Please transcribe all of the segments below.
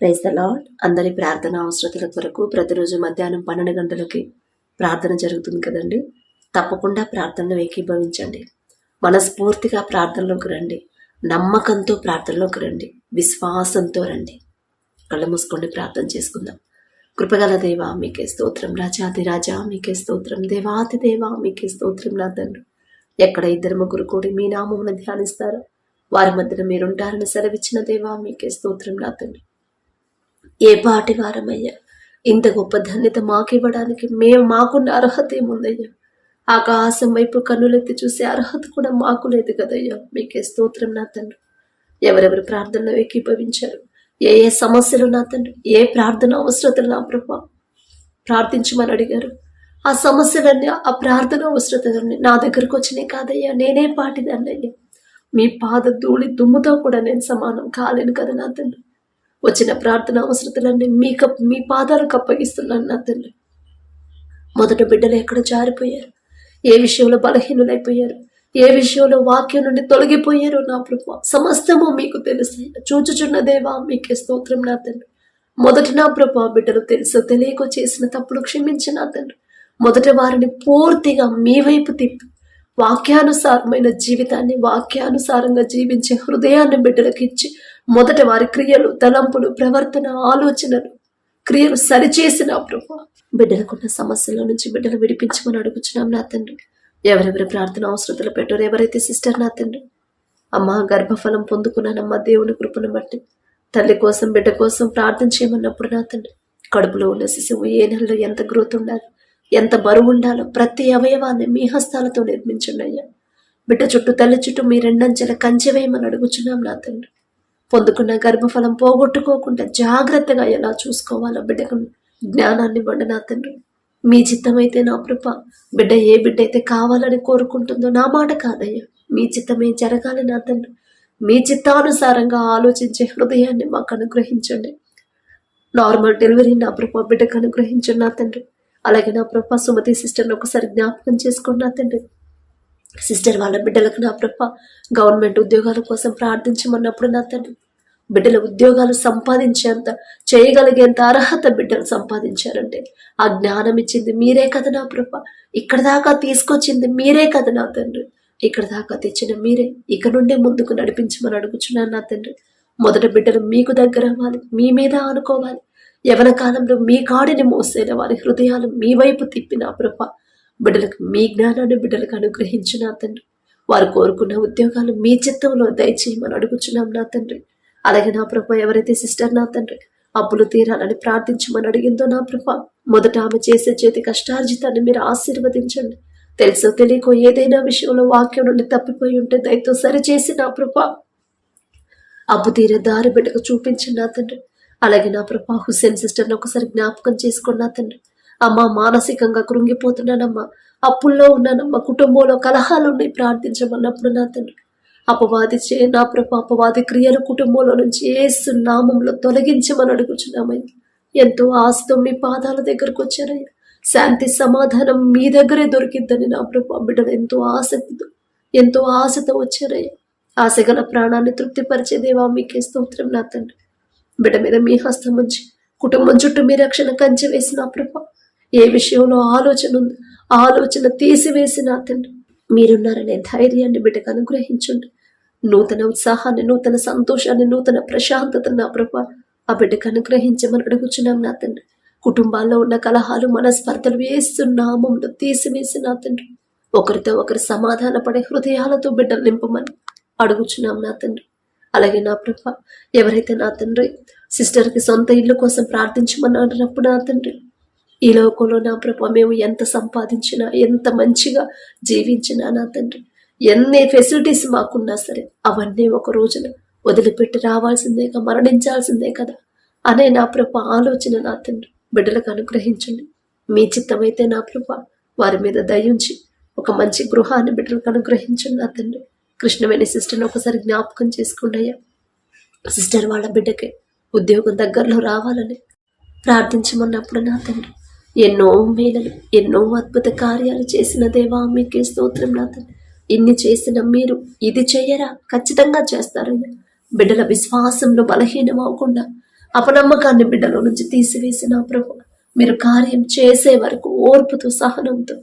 Praise the lord. అందరి ప్రార్థన అవసరతల కొరకు ప్రతిరోజు మధ్యాహ్నం 12 గంటలకి ప్రార్థన జరుగుతుంది కదండి. తప్పకుండా ప్రార్థనలో ఏకీభవించండి. మనస్ఫూర్తిగా ప్రార్థనలోకి రండి. నమ్మకంతో ప్రార్థనలోకి రండి. విశ్వాసంతో రండి. కళ్ళు మూసుకొని ప్రార్థన చేసుకుందాం. కృపగల దేవా మీకే స్తోత్రం, రాజాది రాజా మీకే స్తోత్రం, దేవాతి దేవా మీకే స్తోత్రం. నా తండ్రి, ఎక్కడ ఇద్దరు ముగ్గురు కూడి మీ నామమును ధ్యానిస్తారో వారి మధ్యన మీరుంటారని సెలవిచ్చిన దేవా మీకే స్తోత్రం. నా తండ్రి, ఏ పాటి వారమయ్యా, ఇంత గొప్ప ధన్యత మాకివ్వడానికి మాకున్న అర్హత ఏముందయ్యా? ఆకాశం వైపు కన్నులెత్తి చూసే అర్హత కూడా మాకు లేదు కదయ్యా. మీకే స్తోత్రం. నా తండ్రి, ఎవరెవరు ప్రార్థనలో ఏకీభవించారు, ఏ ఏ సమస్యలు నా తండ్రి, ఏ ప్రార్థన అవసరతలు నా ప్రభా ప్రార్థించమని అడిగారు, ఆ సమస్యలన్నీ ఆ ప్రార్థన అవసరతలన్నీ నా దగ్గరకు వచ్చినాయి కాదయ్యా. నేనే పాటిదాన్ని అయ్యా. మీ పాద ధూళి దుమ్ముతో కూడా నేను సమానం కాలేను కదా నా తండ్రి. వచ్చిన ప్రార్థన అవసరతలన్నీ మీ పాదాలకు అప్పగిస్తున్నాను నా తండ్రి. మొదట బిడ్డలు ఎక్కడ జారిపోయారు, ఏ విషయంలో బలహీనులైపోయారు, ఏ విషయంలో వాక్యం నుండి తొలగిపోయారో నా ప్రభు సమస్తము మీకు తెలుసు. చూచుచున్న దేవా మీకే స్తోత్రం. నా తండ్రి, మొదట నా ప్రభు బిడ్డలు తెలుసు తెలియక చేసిన తప్పులు క్షమించి నా తండ్రి, మొదట వారిని పూర్తిగా మీ వైపు తిప్పి వాక్యానుసారమైన జీవితాన్ని, వాక్యానుసారంగా జీవించే హృదయాన్ని బిడ్డలకు ఇచ్చి మొదట వారి క్రియలు, తలంపులు, ప్రవర్తన, ఆలోచనలు, క్రియలు సరిచేసిన ప్రభు బిడ్డలకున్న సమస్యల నుంచి బిడ్డలు విడిపించమని అడుగుచున్నాం నా తండ్రి. ఎవరెవరి ప్రార్థన అవసరతలు పెట్టారు, ఎవరైతే సిస్టర్ నా తండ్రి అమ్మ గర్భఫలం పొందుకున్నానమ్మా దేవుని కృపను బట్టి, తల్లి కోసం బిడ్డ కోసం ప్రార్థన చేయమన్నప్పుడు నా తండ్రి, కడుపులో ఉన్న శిశువు ఏ నెలలో ఎంత గ్రోత్ ఉండాలి, ఎంత బరువు ఉండాలో ప్రతి అవయవాన్ని మీ హస్తాలతో నిర్మించండి అయ్యా. బిడ్డ చుట్టూ, తల్లి చుట్టూ మీ రెండంచెల కంచె వేయమని అడుగుచున్నాం నా తండ్రి. పొందుకున్న గర్భఫలం పోగొట్టుకోకుండా జాగ్రత్తగా ఎలా చూసుకోవాలో బిడ్డకు జ్ఞానాన్ని ఇవ్వండి నా తండ్రి. మీ చిత్తమైతే నా కృప బిడ్డ ఏ బిడ్డ అయితే కావాలని కోరుకుంటుందో నా మాట కాదయ్యా, మీ చిత్తమే జరగాలి నా తండ్రి. మీ చిత్తానుసారంగా ఆలోచించే హృదయాన్ని మాకు అనుగ్రహించండి. నార్మల్ డెలివరీ నా ప్రభా బిడ్డకు అనుగ్రహించండి నా తండ్రి. అలాగే నా ప్రభా సుమతి సిస్టర్ని ఒకసారి జ్ఞాపకం చేసుకోండి నా తండ్రి. సిస్టర్ వాళ్ళ బిడ్డలకు నా ప్రభా గవర్నమెంట్ ఉద్యోగాల కోసం ప్రార్థించమన్నప్పుడు నా తండ్రి, బిడ్డల ఉద్యోగాలు సంపాదించేంత చేయగలిగేంత అర్హత బిడ్డలు సంపాదించారంటే ఆ జ్ఞానం ఇచ్చింది మీరే కదా నా ప్రభా. ఇక్కడ దాకా తీసుకొచ్చింది మీరే కదా నా తండ్రి. ఇక్కడ దాకా తెచ్చిన మీరే, ఇక నుండే ముందుకు నడిపించమని అడుగుచున్నాను నా తండ్రి. మొదట బిడ్డలు మీకు దగ్గర అవ్వాలి, మీ మీద ఆనుకోవాలి. యవన కాలంలో మీ కాడిని మోసైన వారి హృదయాలు మీ వైపు తిప్పిన ప్రభా బిడ్డలకు మీ జ్ఞానాన్ని బిడ్డలకు అనుగ్రహించు నా తండ్రి. వారు కోరుకున్న ఉద్యోగాలు మీ చిత్తంలో దయచేయమని అడుగుచున్నాం నా తండ్రి. అలాగే నా ప్రభా ఎవరైతే సిస్టర్ నా తండ్రి అప్పులు తీరాలని ప్రార్థించమని అడిగిందో నా ప్రభా, మొదట ఆమె చేసే చేతి కష్టార్జితాన్ని మీరు ఆశీర్వదించండి. తెలుసో తెలియకో ఏదైనా విషయంలో వాక్యం నుండి తప్పిపోయి ఉంటే దయతో సరిచేసి నా ప్రభా అప్పు తీరే దారి బిడ్డకు చూపించండి నా తండ్రి. అలాగే నా ప్రభా హుస్సేన్ సిస్టర్ని ఒకసారి జ్ఞాపకం చేసుకోండి నా తండ్రి. అమ్మ మానసికంగా కృంగిపోతున్నానమ్మా, అప్పుల్లో ఉన్నానమ్మా, కుటుంబంలో కలహాలున్నాయి ప్రార్థించమన్నప్పుడు నా తండ్రి అపవాది నా ప్రభు అపవాది క్రియలు కుటుంబంలో నుంచి యేసు నామంలో తొలగించమని అడుగుచున్నామయ్యా. ఎంతో ఆశతో మీ పాదాల దగ్గరకు వచ్చారయ్యా. శాంతి సమాధానం మీ దగ్గరే దొరికిద్దని నా ప్రభు బిడ్డలు ఎంతో ఆశతో వచ్చారయ్యా. ఆశగల ప్రాణాన్ని తృప్తిపరిచే దేవా మీకే స్తోత్రం నా తండ్రి. బిడ్డ మీద మీ హస్తం ఉంచి కుటుంబం చుట్టూ మీ రక్షణ కంచె వేసిన ప్రభా, ఏ విషయంలో ఆలోచన ఉంది ఆలోచన తీసివేసిన తండ్రి మీరున్నారనే ధైర్యాన్ని బిడ్డకు అనుగ్రహించండి. నూతన ఉత్సాహాన్ని, నూతన సంతోషాన్ని, నూతన ప్రశాంతతను నా ప్రభా ఆ బిడ్డకు అనుగ్రహించమని అడుగుచున్నాం నా తండ్రి. కుటుంబాల్లో ఉన్న కలహాలు, మనస్పర్ధలు వేస్తున్నామంలో తీసివేసి నా తండ్రి ఒకరితో ఒకరు సమాధాన పడే హృదయాలతో బిడ్డలు నింపమని అడుగుచున్నాం నా తండ్రి. అలాగే నా ప్రభా ఎవరైతే నా తండ్రి సిస్టర్కి సొంత ఇల్లు కోసం ప్రార్థించమని అన్నప్పుడు నా తండ్రి, ఈ లోకంలో నా ప్రభా మేము ఎంత సంపాదించినా, ఎంత మంచిగా జీవించినా నా తండ్రి, ఎన్ని ఫెసిలిటీస్ మాకున్నా సరే అవన్నీ ఒక రోజున వదిలిపెట్టి రావాల్సిందేగా, మరణించాల్సిందే కదా అనే నా ప్రభా ఆలోచన నా తండ్రి బిడ్డలకు అనుగ్రహించండి. మీ చిత్తమైతే నా ప్రభా వారి మీద దయించి ఒక మంచి గృహాన్ని బిడ్డలకు అనుగ్రహించండి నా తండ్రి. కృష్ణవేణి సిస్టర్ని ఒకసారి జ్ఞాపకం చేసుకోండి అయ్యా. సిస్టర్ వాళ్ళ బిడ్డకి ఉద్యోగం దగ్గరలో రావాలని ప్రార్థించమన్నప్పుడు నా తండ్రి ఎన్నో మేళలు, ఎన్నో అద్భుత కార్యాలు చేసిన దేవా మీకే స్తోత్రం నా తండ్రి. ఇన్ని చేసిన మీరు ఇది చెయ్యరా? ఖచ్చితంగా చేస్తారయ్యా. బిడ్డల విశ్వాసంలో బలహీనం అవ్వకుండా అపనమ్మకాన్ని బిడ్డలో నుంచి తీసివేసి నా ప్రభు మీరు కార్యం చేసే వరకు ఓర్పుతో, సహనంతో,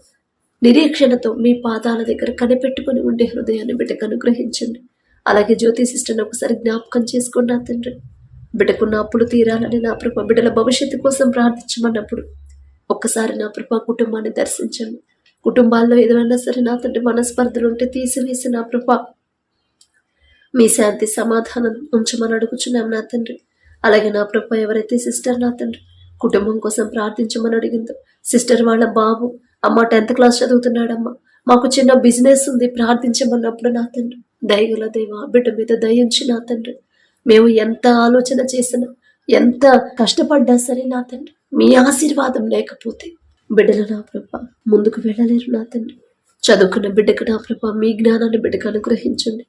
నిరీక్షణతో మీ పాదాల దగ్గర కనిపెట్టుకుని ఉండే హృదయాన్ని బిడ్డకు అనుగ్రహించండి. అలాగే జ్యోతి సిస్టర్ని ఒకసారి జ్ఞాపకం చేసుకోండి నా తండ్రి. బిడ్డకున్న అప్పులు తీరాలని నా ప్రభు, బిడ్డల భవిష్యత్తు కోసం ప్రార్థించమన్నప్పుడు ఒక్కసారి నా ప్రభు కుటుంబాన్ని దర్శించండి. కుటుంబాల్లో ఏదైనా సరే నా తండ్రి మనస్పర్ధలు ఉంటే తీసివేసి నా ప్రభు మీ శాంతి సమాధానం ఉంచమని అడుగుచున్నాం నా తండ్రి. అలాగే నా ప్రభు ఎవరైతే సిస్టర్ నా తండ్రి కుటుంబం కోసం ప్రార్థించమని అడిగిందో, సిస్టర్ వాళ్ళ బాబు అమ్మ 10th క్లాస్ చదువుతున్నాడమ్మా, మాకు చిన్న బిజినెస్ ఉంది ప్రార్థించమన్నప్పుడు నా తండ్రి దయగల దేవా బిడ్డ మీద దయించి నా తండ్రి, మేము ఎంత ఆలోచన చేసినా ఎంత కష్టపడ్డా సరే నా తండ్రి మీ ఆశీర్వాదం లేకపోతే బిడ్డలు నా ప్రభ ముందుకు వెళ్ళలేరు నా తండ్రి. చదువుకున్న బిడ్డకు నా ప్రభ మీ జ్ఞానాన్ని బిడ్డకు అనుగ్రహించండి.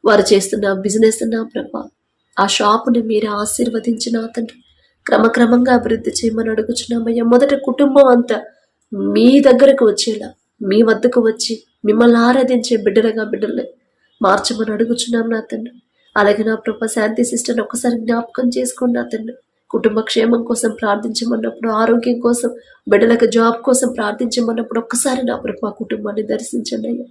వారు చేస్తున్న బిజినెస్ నా ప్రభ ఆ షాపుని మీరు ఆశీర్వదించి నా తండ్రి క్రమక్రమంగా అభివృద్ధి చేయమని అడుగుచున్నామయ్యా. మొదట కుటుంబం అంతా మీ దగ్గరకు వచ్చేలా, మీ వద్దకు వచ్చి మిమ్మల్ని ఆరాధించే బిడ్డలుగా మార్చమని అడుగుచున్నాం నా తండ్రి. అలాగే నా ప్రభ శాంతి సిస్టర్ని ఒక్కసారి జ్ఞాపకం చేసుకోండి నా తండ్రి. కుటుంబ క్షేమం కోసం ప్రార్థించమన్నప్పుడు, ఆరోగ్యం కోసం, బిడ్డలకు జాబ్ కోసం ప్రార్థించమన్నప్పుడు ఒక్కసారి నా ప్రభ కుటుంబాన్ని దర్శించండి అయ్యా.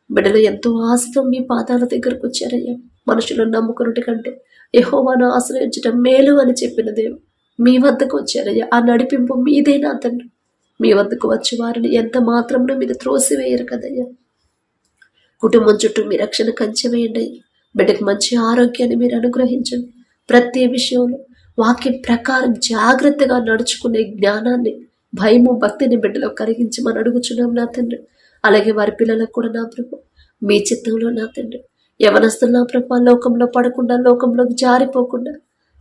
బిడ్డలు ఎంతో ఆశతో మీ పాదాల దగ్గరకు వచ్చారయ్యా. మనుషులను నమ్ముకున్నటి కంటే యెహోవాను ఆశ్రయించడం మేలు అని చెప్పిన దేవుడు మీ వద్దకు వచ్చారయ్యా. ఆ నడిపింపు మీదే నా తండ్రి. మీ వద్దకు వచ్చి వారిని ఎంత మాత్రంలో మీరు త్రోసివేయరు కదయ్యా. కుటుంబం చుట్టూ మీ రక్షణ కంచె వేయండి అయ్యా. బిడ్డకు మంచి ఆరోగ్యాన్ని మీరు అనుగ్రహించండి. ప్రతి విషయంలో వాక్యం ప్రకారం జాగ్రత్తగా నడుచుకునే జ్ఞానాన్ని, భయము, భక్తిని బిడ్డలో కలిగించమని అడుగుచున్నాం నా తండ్రి. అలాగే వారి పిల్లలకు కూడా నా ప్రభు మీ చిత్తంలో నా తండ్రి యవనస్తులు నా ప్రభు లోకంలో పడకుండా, లోకంలోకి జారిపోకుండా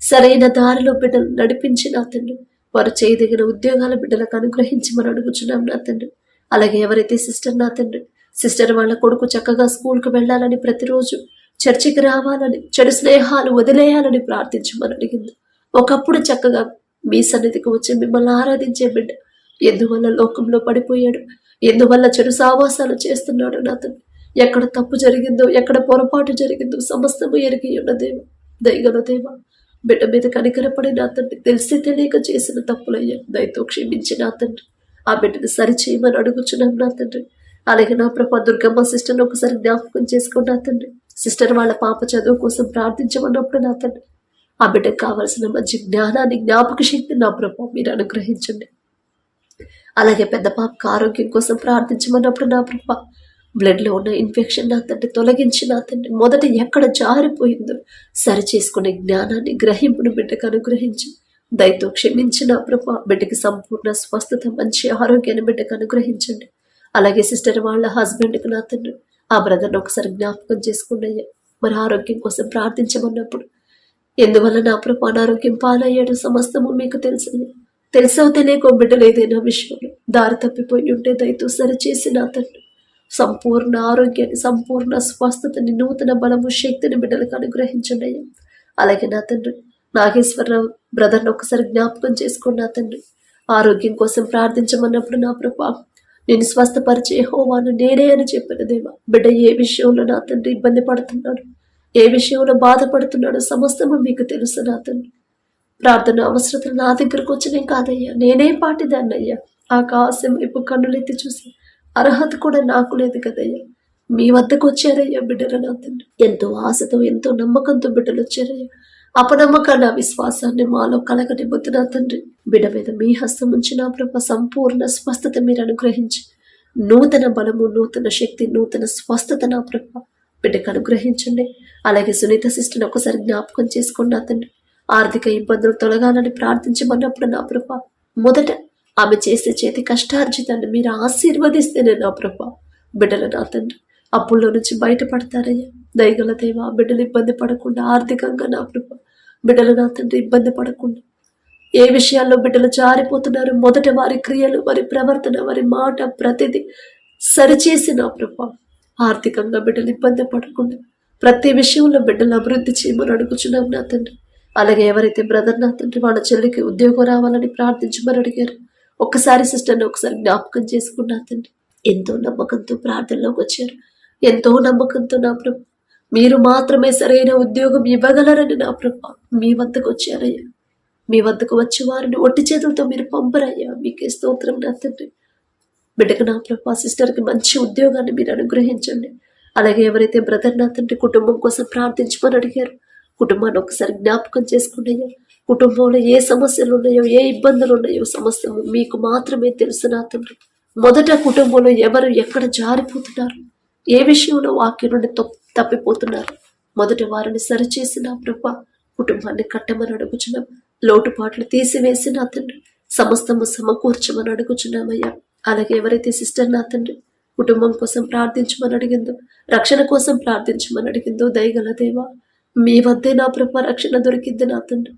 సరైన దారిలో బిడ్డలు నడిపించి నా తండ్రి వారు చేయదగిన ఉద్యోగాల బిడ్డలకు అనుగ్రహించమని అడుగుచున్నాం నా తండ్రి. అలాగే ఎవరైతే సిస్టర్ నా తండ్రి సిస్టర్ వాళ్ళ కొడుకు చక్కగా స్కూల్కి వెళ్ళాలని, ప్రతిరోజు చర్చికి రావాలని, చెడు స్నేహాలు వదిలేయాలని ప్రార్థించమని అడిగింది. ఒకప్పుడు చక్కగా మీ సన్నిధికి వచ్చి మిమ్మల్ని ఆరాధించే బిడ్డ ఎందువల్ల లోకంలో పడిపోయాడు, ఎందువల్ల చెడు సావాసాలు చేస్తున్నాడు నా తండ్రి. ఎక్కడ తప్పు జరిగిందో, ఎక్కడ పొరపాటు జరిగిందో సమస్తము ఎరిగి ఉన్న దేవ, దయగల దేవ బిడ్డ మీద కనికరపడి నా తండ్రి తెలిసి తెలియక చేసిన తప్పులయ్యా దయతో క్షమించి నా తండ్రి ఆ బిడ్డను సరిచేయమని అడుగుచున్నాం నా తండ్రి. అలాగే నా ప్రభా దుర్గమ్మ సిస్టర్ని ఒకసారి జ్ఞాపకం చేసుకోండి నా తండ్రి. సిస్టర్ వాళ్ళ పాప చదువు కోసం ప్రార్థించమన్నప్పుడు నా తండ్రి ఆ బిడ్డకు కావాల్సిన మంచి జ్ఞానాన్ని, జ్ఞాపక శక్తి నా ప్రభా మీరు అనుగ్రహించండి. అలాగే పెద్ద పాపకు ఆరోగ్యం కోసం ప్రార్థించమన్నప్పుడు నా ప్రభా బ్లడ్లో ఉన్న ఇన్ఫెక్షన్ నా తండ్రి తొలగించి నా తండ్రి మొదట ఎక్కడ జారిపోయిందో సరి చేసుకునే జ్ఞానాన్ని, గ్రహింపును బిడ్డకు అనుగ్రహించి దయతో క్షమించి నా ప్రభా బిడ్డకి సంపూర్ణ స్వస్థత, మంచి ఆరోగ్యాన్ని బిడ్డకు అనుగ్రహించండి. అలాగే సిస్టర్ వాళ్ళ హస్బెండ్కి నా తండ్రి ఆ బ్రదర్ని ఒకసారి జ్ఞాపకం చేసుకోండి అయ్యా. మరి ఆరోగ్యం కోసం ప్రార్థించమన్నప్పుడు ఎందువల్ల నా ప్రభు అనారోగ్యం పాలయ్యాడు సమస్తము మీకు తెలిసింది. తెలిసో తెలియకో బిడ్డలు ఏదైనా విషయంలో దారి తప్పిపోయి ఉంటే దయతో సరిచేసి నా తండ్రి సంపూర్ణ ఆరోగ్యాన్ని, సంపూర్ణ స్వస్థతని, నూతన బలము, శక్తిని బిడ్డలకు అనుగ్రహించండి అయ్యా. అలాగే నా తండ్రి నాగేశ్వరరావు బ్రదర్ని ఒకసారి జ్ఞాపకం చేసుకోండి నా తండ్రి. ఆరోగ్యం కోసం ప్రార్థించమన్నప్పుడు నా ప్రభా నేను స్వస్థపరిచే యెహోవాను నేనే అని చెప్పిన దేవా బిడ్డ ఏ విషయంలో నా తండ్రి ఇబ్బంది పడుతున్నాడు, ఏ విషయంలో బాధపడుతున్నాడు సమస్తము మీకు తెలుసు నా తండ్రి. ప్రార్థన అవసరతలు నా దగ్గరకు వచ్చినాయి కాదయ్యా, నేనే పాటిదాన్ని అయ్యా. ఆకాశం వైపు కన్నులెత్తి చూసి అర్హత కూడా నాకు లేదు కదయ్యా. మీ వద్దకు వచ్చారయ్యా బిడ్డలు నా తండ్రి. ఎంతో ఆశతో, ఎంతో నమ్మకంతో బిడ్డలు వచ్చారయ్యా. అపనమ్మకాన్ని, విశ్వాసాన్ని మాలో కలగనివ్వద్దు నా తండ్రి. బిడ్డ మీద మీ హస్తం ఉంచి నా ప్రభ సంపూర్ణ స్వస్థత మీరు అనుగ్రహించి నూతన బలము, నూతన శక్తి, నూతన స్వస్థత నా ప్రభ బిడ్డకు అనుగ్రహించండి. అలాగే సునీత సిస్టర్ని ఒకసారి జ్ఞాపకం చేసుకోండి నా తండ్రి. ఆర్థిక ఇబ్బందులు తొలగాలని ప్రార్థించమన్నప్పుడు నా ప్రభ మొదట ఆమె చేసే చేతి కష్టార్జితాన్ని మీరు ఆశీర్వదిస్తేనే నా ప్రభ బిడ్డలు నా తండ్రి అప్పుల్లో నుంచి బయటపడతారయ్యా. దయగల దేవా బిడ్డలు ఇబ్బంది పడకుండా ఆర్థికంగా నా ప్రభ బిడ్డలు నా తండ్రి ఇబ్బంది పడకుండా ఏ విషయాల్లో బిడ్డలు జారిపోతున్నారు మొదట వారి క్రియలు, వారి ప్రవర్తన, వారి మాట ప్రతిదీ సరిచేసి నా ప్రభ ఆర్థికంగా బిడ్డలు ఇబ్బంది పడకుండా ప్రతి విషయంలో బిడ్డలు అభివృద్ధి చేయమని అడుగుచున్నాం నా తండ్రి. అలాగే ఎవరైతే బ్రదర్ నా తండ్రి వాళ్ళ చెల్లికి ఉద్యోగం రావాలని ప్రార్థించమని అడిగారు ఒక్కసారి సిస్టర్ని ఒకసారి జ్ఞాపకం చేసుకున్నా తండ్రి. ఎంతో నమ్మకంతో ప్రార్థనలోకి వచ్చారు. ఎంతో నమ్మకంతో నా ప్రభు మీరు మాత్రమే సరైన ఉద్యోగం ఇవ్వగలరని నా ప్రభు మీ వద్దకు వచ్చారయ్యా. మీ వద్దకు వచ్చి వారిని ఒట్టి చేతులతో మీరు పంపరయ్యా. మీకే స్తోత్రం నా తండ్రి. బిడ్డకు నా ప్రభా సిస్టర్కి మంచి ఉద్యోగాన్ని మీరు అనుగ్రహించండి. అలాగే ఎవరైతే బ్రదర్ నా తండ్రి కుటుంబం కోసం ప్రార్థించమని అడిగారు, కుటుంబాన్ని ఒకసారి జ్ఞాపకం చేసుకోండి అయ్యా. కుటుంబంలో ఏ సమస్యలు ఉన్నాయో, ఏ ఇబ్బందులు ఉన్నాయో సమస్తము మీకు మాత్రమే తెలుసు నా తండ్రి. మొదట కుటుంబంలో ఎవరు ఎక్కడ జారిపోతున్నారు, ఏ విషయంలో వాక్యం నుండి తప్పిపోతున్నారు, మొదట వారిని సరిచేసి నా ప్రభా కుటుంబాన్ని కట్టమని అడుగుచున్నాం. లోటుపాట్లు తీసివేసి నా తండ్రి సమస్తము సమకూర్చమని అడుగుచున్నామయ్యా. అలాగే ఎవరైతే సిస్టర్ నా తండ్రి కుటుంబం కోసం ప్రార్థించమని అడిగిందో, రక్షణ కోసం ప్రార్థించమని అడిగిందో, దయగల దేవా మీ వద్దే నా ప్రభ రక్షణ దొరికింది నా తండ్రి.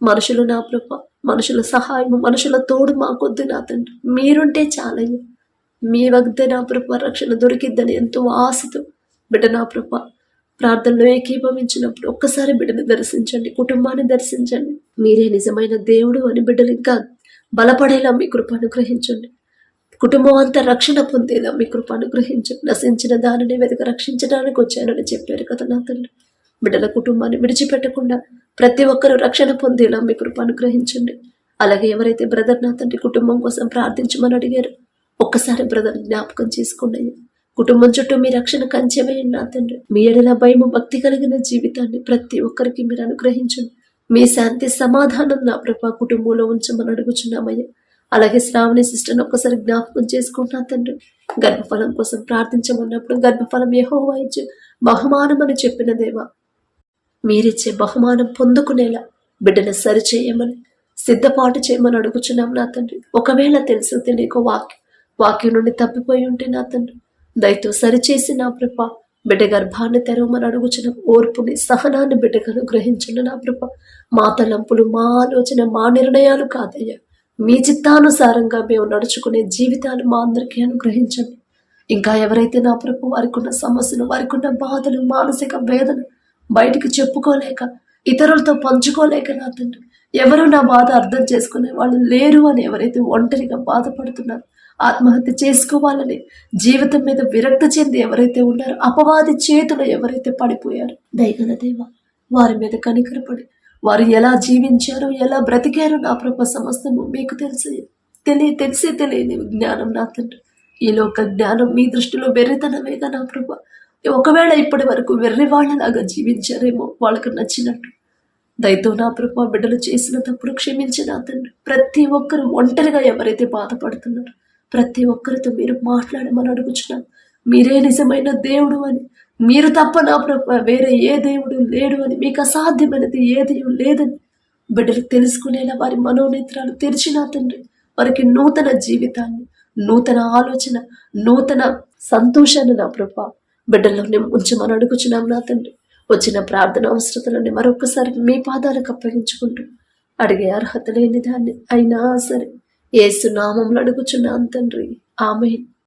మనుషులు నా ప్రభ, మనుషుల సహాయము, మనుషుల తోడు మాకొద్దు నా తండ్రి. మీరుంటే చాలయ్య. మీ వద్దే నా ప్రభ రక్షణ దొరికిద్దని ఎంతో ఆశతో బిడ్డ నా ప్రభ ప్రార్థనలో ఏకీభవించినప్పుడు ఒక్కసారి బిడ్డని దర్శించండి, కుటుంబాన్ని దర్శించండి. మీరే నిజమైన దేవుడు అని బిడ్డలు ఇంకా బలపడేలా మీ కృప అనుగ్రహించండి. కుటుంబం అంతా రక్షణ పొందేలా మీ కృప అనుగ్రహించండి. నశించిన దానిని వెతక రక్షించడానికి వచ్చానని చెప్పారు కదా నా తండ్రి. బిడ్డల కుటుంబాన్ని విడిచిపెట్టకుండా ప్రతి ఒక్కరూ రక్షణ పొందేలా మీ కృప అనుగ్రహించండి. అలాగే ఎవరైతే బ్రదర్ నా తండ్రి కుటుంబం కోసం ప్రార్థించమని అడిగారు, ఒక్కసారి బ్రదర్ జ్ఞాపకం చేసుకోండి. కుటుంబం చుట్టూ మీ రక్షణ కంచె వేయండి నా తండ్రి. మీ ఎడల భయము భక్తి కలిగిన జీవితాన్ని ప్రతి ఒక్కరికి మీరు అనుగ్రహించండి. మీ శాంతి సమాధానం నా ప్రభా కుటుంబంలో ఉంచమని అడుగుచున్నామయ్యా. అలాగే శ్రావణి సిస్టర్ని ఒక్కసారి జ్ఞాపకం చేసుకుంటున్నా తండ్రి. గర్భఫలం కోసం ప్రార్థించమన్నప్పుడు గర్భఫలం యెహోవా ఇచ్చే బహుమానం అని చెప్పిన దేవా, మీరిచ్చే బహుమానం పొందుకునేలా బిడ్డను సరిచేయమని సిద్ధపాటు చేయమని అడుగుచున్నాం నా తండ్రి. ఒకవేళ తెలుసు తెలియక వాక్యం నుండి తప్పిపోయి ఉంటే నా తండ్రి దయతో సరిచేసి నా ప్రభ బిడ్డ గర్భాన్ని తెరవమని అడుగుచున్నాం. ఓర్పుని సహనాన్ని బిడ్డకు అనుగ్రహించండి నా ప్రభ. మా తలంపులు, మా ఆలోచన, మా నిర్ణయాలు కాదయ్యా, మీ చిత్తానుసారంగా మేము నడుచుకునే జీవితాలు మా అందరికీ అనుగ్రహించండి. ఇంకా ఎవరైతే నా ప్రభు వారికి ఉన్న సమస్యలు, వారికి ఉన్న బాధలు, మానసిక వేదన బయటికి చెప్పుకోలేక, ఇతరులతో పంచుకోలేక నా తండ్రి ఎవరు నా బాధ అర్థం చేసుకునే వాళ్ళు లేరు అని ఎవరైతే ఒంటరిగా బాధపడుతున్నారో, ఆత్మహత్య చేసుకోవాలని జీవితం మీద విరక్తి చెంది ఎవరైతే ఉన్నారో, అపవాది చేతులు ఎవరైతే పడిపోయారో, దయగల దేవా వారి మీద కనికరపడి వారు ఎలా జీవించారో, ఎలా బ్రతికారో నా ప్రభు సమస్తము మీకు తెలియని జ్ఞానం నా తండ్రి. ఈ లోక జ్ఞానం మీ దృష్టిలో వెర్రితనమేగా నా ప్రభు. ఒకవేళ ఇప్పటి వరకు వెర్రి వాళ్ళలాగా జీవించారేమో వాళ్ళకు నచ్చినట్టు, దయతో నా ప్రభు బిడ్డలు చేసిన తప్పుడు క్షమించి నా తండ్రి. ప్రతి ఒక్కరు ఒంటరిగా ఎవరైతే బాధపడుతున్నారో ప్రతి ఒక్కరితో మీరు మాట్లాడమని అడుగుచున్నాను. మీరే నిజమైన దేవుడు అని, మీరు తప్ప నా ప్రభు వేరే ఏ దేవుడు లేడు అని, మీకు అసాధ్యమైనది ఏది లేదని బిడ్డలు తెలుసుకునేలా వారి మనోనేత్రాలు తెరిచిన తండ్రి. వారికి నూతన జీవితాన్ని, నూతన ఆలోచన, నూతన సంతోషాన్ని నా ప్రభు బిడ్డల్లో ఉంచమని అడుగుచున్నాం నా తండ్రి. వచ్చిన ప్రార్థన అవసరతలని మరొకసారి మీ పాదాలకు అప్పగించుకుంటూ అడిగే అర్హత లేని దాన్ని అయినా సరే యేసు నామంలో అడుగుచున్నాను తండ్రి. ఆమేన్.